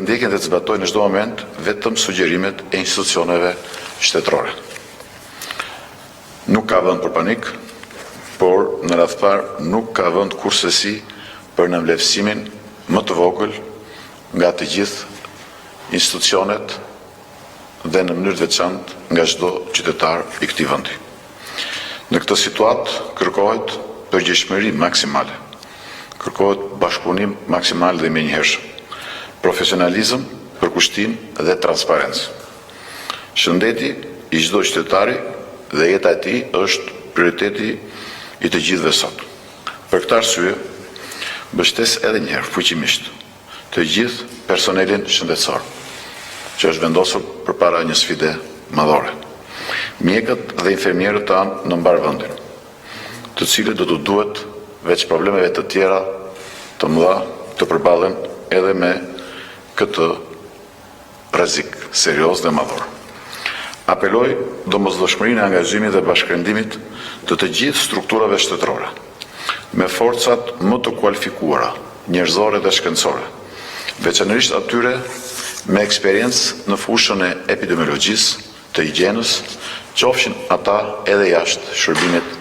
ndjekin dhe të zbatojnë në çdo moment vetëm sugjerimet e institucioneve shtetërore. Nuk ka vend për panik, por në radhë parë nuk ka vend kurrësi për nënvlerësimin më të vogël nga të gjithë institucionet dhe në mënyrë të veçantë nga çdo qytetar i këtij vendi. Në këtë situatë kërkohet përgjegjësi maksimale. Kërkohet bashkëpunim maksimal dhe menjëhershëm, profesionalizëm, përkushtim dhe transparencë. Shëndeti i çdo qytetari dhe jeta e tij është prioriteti i të gjithëve sot. Për këtë arsye, mbështes edhe një herë fuqimisht të gjithë personelin shëndetësor, që është vendosur përpara një sfide madhore. Mjekët dhe infermierët tanë në mbar vendin, të cilët do të duhet veç problemeve të tjera të mëdha të përballen edhe me këtë rrezik serioz dhe madhor. Apeloj domosdoshmërinë e angazhimit dhe bashkëndimit të gjithë strukturave shtetërore, me forcat më të kualifikuara, njerëzore dhe shkencore, veçanërisht atyre me eksperiencë në fushën e epidemiologjisë, të higjienës, qofshin ata edhe jashtë shërbimit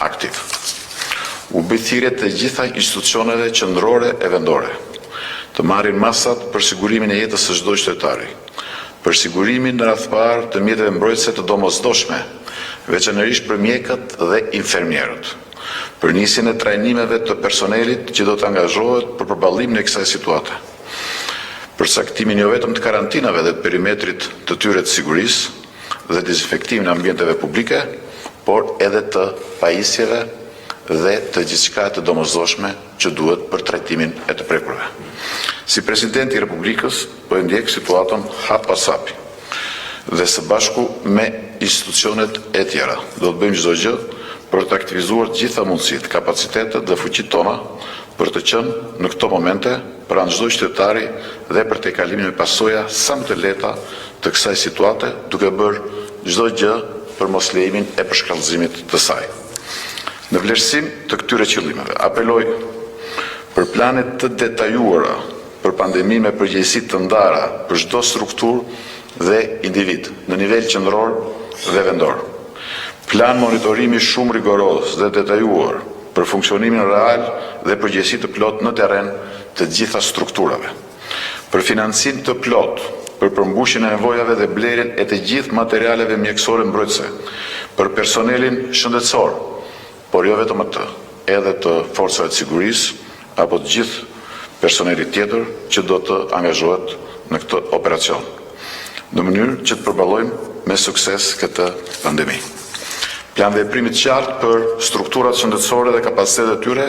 aktiv. U bë thirrje të gjitha institucioneve qendrore e vendore të marrin masat për sigurimin e jetës së çdo qytetari, për sigurimin në radhë parë të mjeteve mbrojtëse të domosdoshme, veçanërisht për mjekët dhe infermierët, për nisjen e trajnimeve të personelit që do të angazhohet për përballimin e kësaj situate, për saktimin jo vetëm të karantinave dhe të perimetrit të tyre të sigurisë dhe dezinfektimin e ambienteve publike, por edhe të pajisjeve dhe të gjithçka të domosdoshme që duhet për trajtimin e të prekurve. Si presidenti i Republikës, po e ndjek situatën hap pas hapi dhe së bashku me institucionet e tjera. Do të bëjmë çdo gjë për të aktivizuar gjitha mundësitë, kapacitetet dhe fuqitë tona për të qenë në këto momente pranë çdo qytetari dhe për të kalimin me pasoja sa më të lehta të kësaj situate, duke bërë çdo gjë për mos lejimin e përshkallëzimit të saj. Në vlerësim të këtyre qëllimeve, apeloj për plane të detajuara për pandeminë me përgjegjësi të ndara për çdo strukturë dhe individ në nivel qendror dhe vendor. Plan monitorimi shumë rigoroz dhe detajuar për funksionimin real dhe përgjegjësi të plot në terren të gjitha strukturave. Për financim të plot për përmbushjen e nevojave dhe blerjen e të gjithë materialeve mjekësore mbrojtëse, për personelin shëndetësor, por jo vetëm atë, edhe të forcave të sigurisë apo të gjithë personelit tjetër që do të angazhohet në këtë operacion, në mënyrë që të përballojmë me sukses këtë pandemi. Plan veprimi të qartë për strukturat shëndetësore dhe kapacitetet e tyre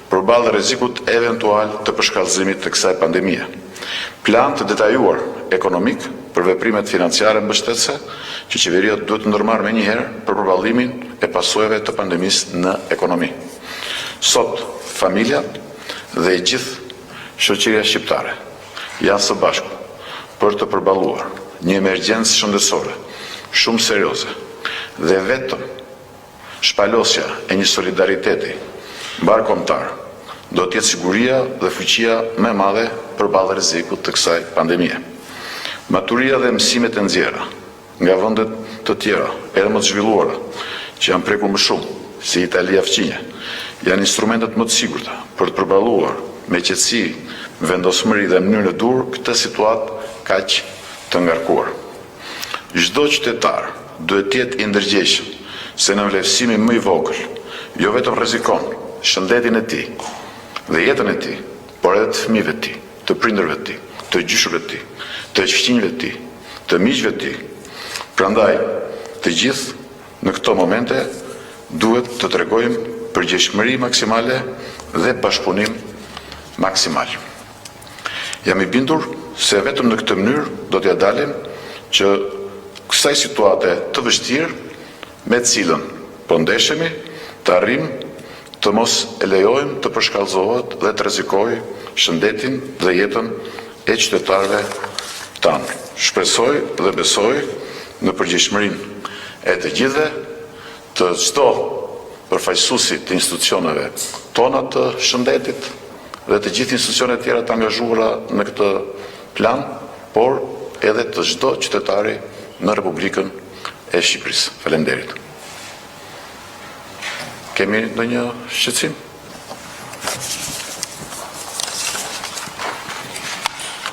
përballë rrezikut eventual të përshkallëzimit të kësaj pandemie. Plan të detajuar ekonomik për veprimet financiare mbështetëse që qeveria duhet të ndërmarrë menjëherë për përballimin e pasojave të pandemisë në ekonomi. Sot, familja dhe e gjithë shoqëria shqiptare janë së bashku për të përballuar një emergjencë shëndetësore shumë serioze dhe vetëm shpalosja e një solidariteti mbarkombëtar do të jetë siguria dhe fuqia më e madhe përballë rrezikut të kësaj pandemie. Maturia dhe mësimet e nxjerra nga vendet të tjera, edhe më të zhvilluara, që janë prekur më shumë, si Italia fqinje, janë instrumentet më të sigurta për të përballuar me qetësi, vendosmëri dhe mënyrë të dur këtë situatë kaq të ngarkuar. Çdo qytetar duhet të jetë i ndërgjegjshëm se në vlerësimi më i vogël, jo vetëm rrezikon shëndetin e tij dhe jetën e tij, por edhe të fëmijëve të tij, të prindërve të tij, të gjyshëve të tij, të fqinjve të tij, të miqve të tij. Prandaj, të gjithë në këto momente duhet të tregojmë përgjegjësi maksimale dhe bashkëpunim maksimal. Jam i bindur se vetëm në këtë mënyrë do t'ja dalim që kësaj situate të vështirë me të cilën po ndeshemi të arrijmë të mos e lejojmë të përshkallëzohet dhe të rrezikojë shëndetin dhe jetën e qytetarëve tanë. Shpresoj dhe besoj në përgjegjësinë e të gjithëve, të çdo përfaqësuesi të institucioneve tona të shëndetit dhe të gjithë institucionet tjera të angazhuara në këtë plan, por edhe të çdo qytetari në Republikën e Shqipërisë. Faleminderit. Kemi ndonjë shqetësim?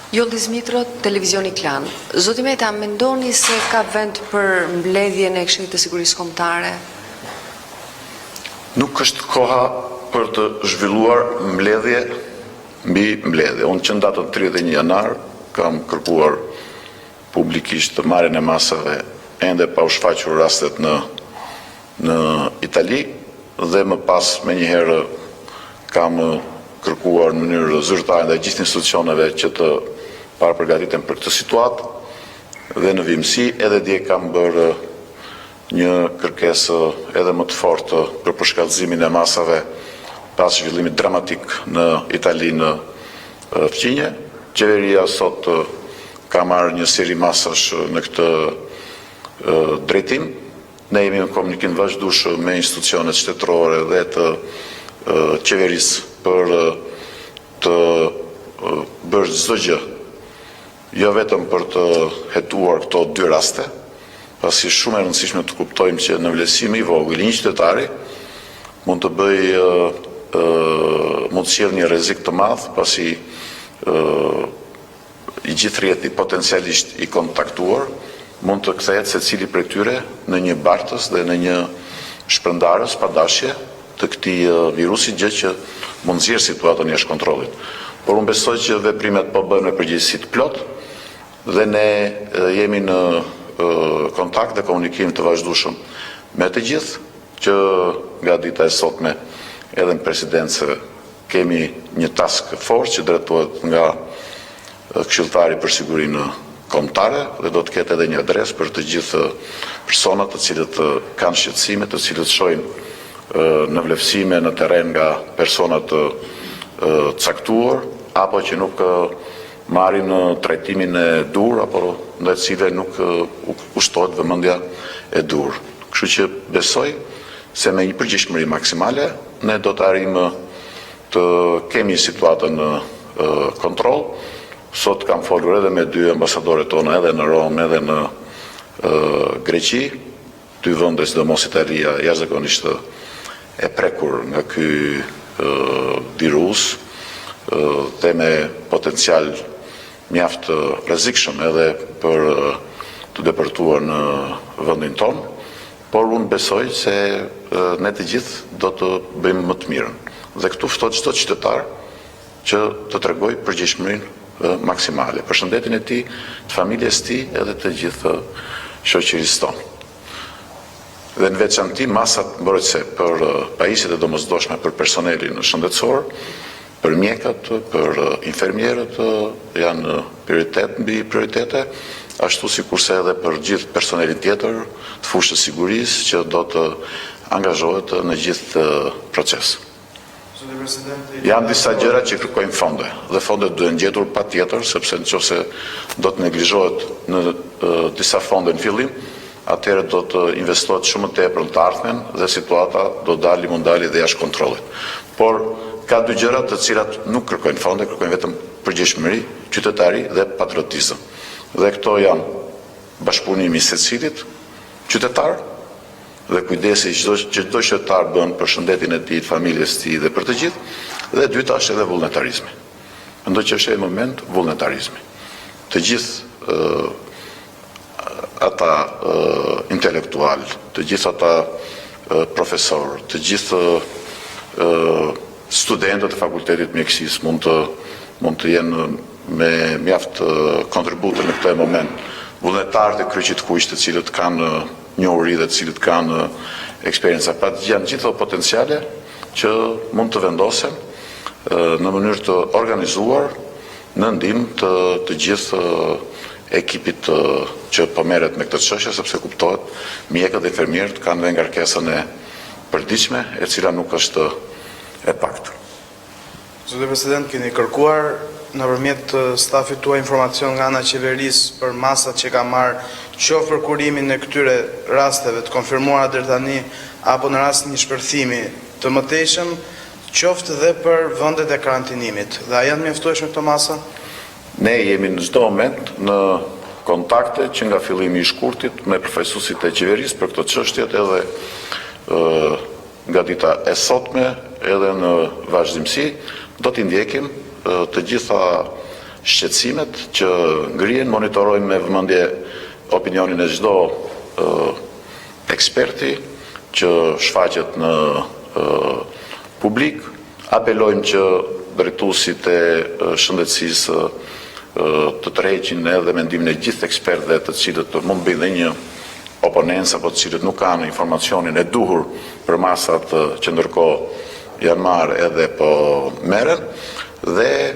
Joldi Zmitro, Televizioni Klan. Zoti Meta, mendoni se ka vend për mbledhjen e Këshillit të Sigurisë Kombëtare? Nuk është koha për të zhvilluar mbledhje mbi mbledhje. Unë që në datën 31 janar kam kërkuar publikisht të marrjen e masave ende pa u shfaqur rastet në Itali dhe më pas me njëherë kam kërkuar në mënyrë zyrtare dhe gjithë institucioneve që të parapërgatiten për këtë situatë dhe në vimësi edhe dje kam bërë një kërkesë edhe më të fortë për përshkallëzimin e masave pas zhvillimit dramatik në Itali në fqinje. Qeveria sot ka marrë një seri masash në këtë drejtim. Ne jemi në komunikim vazhdueshëm me institucionet shtetërore dhe të qeverisë për të bërë çdo gjë, jo vetëm për të hetuar këto dy raste, pasi shumë e rëndësishme të kuptojmë që në vlerësim i vogël një qytetari mund të mund të sjellë një rrezik të madh, pasi i gjithë rrjeti potencialisht i kontaktuar mund të kthehet secili prej tyre në një bartës dhe në një shpërndarës pa dashje të këtij virusi, gjë që mund nxjerrë situatën jashtë kontrollit. Por unë besoj që veprimet po bëhen me përgjegjësi të plot dhe ne jemi në kontakt dhe komunikim të vazhdueshëm me të gjithë, që nga dita e sotme edhe në presidencë kemi një task force që drejtohet nga këshilltari për sigurinë kombëtare dhe do të ketë edhe një adresë për të gjithë personat të cilët kanë shqetësime, të cilët shohin në vlefësime në terren nga persona të caktuar apo që nuk marrin trajtimin e dur apo ndaj cilëve nuk ushtohet vëmendja e dur. Kështu që besoj se me një përgjegjësi maksimale ne do të arrijmë të kemi situatën në kontroll. Sot kam folur edhe me dy ambasadorët tonë edhe në Rom edhe në Greqi, dy vende sidomos Italia jashtëzakonisht e prekur nga ky virus dhe me potencial mjaft rrezikshëm edhe për të deportuar në vendin tonë, por unë besoj se ne të gjithë do të bëjmë më të mirën. Dhe këtu ftohet çdo qytetar që të tregojë përgjegjësinë maksimale për shëndetin e tij, të familjes së tij edhe të gjithë shoqërisë tonë. Dhe në veçanti masat mbrojtëse për pajisjet e domosdoshme për personelin shëndetësor, për mjekët, për infermierët janë prioritet mbi prioritete, ashtu sikurse edhe për gjithë personelin tjetër të fushës sigurisë që do të angazhohet në gjithë proces. Janë disa gjëra që kërkojnë fonde, dhe fondet duhen gjetur patjetër, sepse nëse do të neglizhohet në disa fonde në fillim, atëherë do të investohet shumë të tepër në të ardhmen dhe situata do mund dali dhe jashtë kontrollit. Por ka dy gjëra të cilat nuk kërkojnë fonde, kërkojnë vetëm përgjegjësi, qytetari dhe patriotizëm. Dhe këto janë bashkëpunimi i secilit qytetar dhe kujdesi që çdo qytetar bën për shëndetin e tij, familjes së tij dhe për të gjithë, dhe e dyta është edhe vullnetarizmi. Mendoj që është e moment vullnetarizmi. Të gjithë ata intelektual, të gjithë ata profesor, të gjithë studentët e fakultetit mjekësisë mund të jenë me mjaft kontribute në këtë moment. Vullnetarët e kryqit kuq, të cilët kanë njohuri dhe të cilët kanë eksperjenca, janë gjithë potenciale që mund të vendosen në mënyrë të organizuar në ndihmë të gjithë ekipit që po merret me këtë çështje, sepse kuptohet mjekët dhe infermierët kanë dhe ngarkesën e përditshme, e cila nuk është e paktë. Zoti President, keni kërkuar nëpërmjet stafit tuaj informacion nga ana e qeverisë për masat që ka marrë qoftë për kurimin e këtyre rasteve të konfirmuara deri tani apo në rast një shpërthimi të mëtejshëm, qoftë dhe për vendet e karantinimit. Dhe a janë mjaftueshme këto masa? Ne jemi në çdo moment në kontakte që nga fillimi i shkurtit me përfaqësuesit e qeverisë për këtë çështje edhe nga dita e sotme edhe në vazhdimsi do t'i ndjekim të gjitha shqetësimet që ngrihen, monitorojmë me vëmendje opinionin e çdo eksperti që shfaqet në publik. Apelojmë që drejtuesit e shëndetësisë të tërheqin edhe mendimin e gjithë ekspertëve të cilët mund bëjnë dhe një oponencë apo të cilët nuk kanë informacionin e duhur për masat që ndërkohë janë marrë edhe po merren, dhe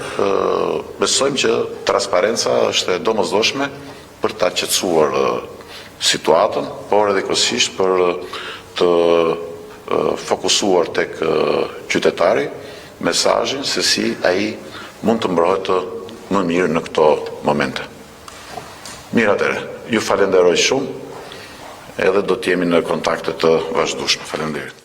besojmë që transparenca është e domosdoshme për ta qetësuar situatën, por edhe kësisht për të fokusuar tek qytetari mesazhin se si ai mund të mbrohet më mirë në këto momente. Mirë atëre, ju falenderoj shumë edhe do t'jemi në kontakte të vazhdueshme. Faleminderit.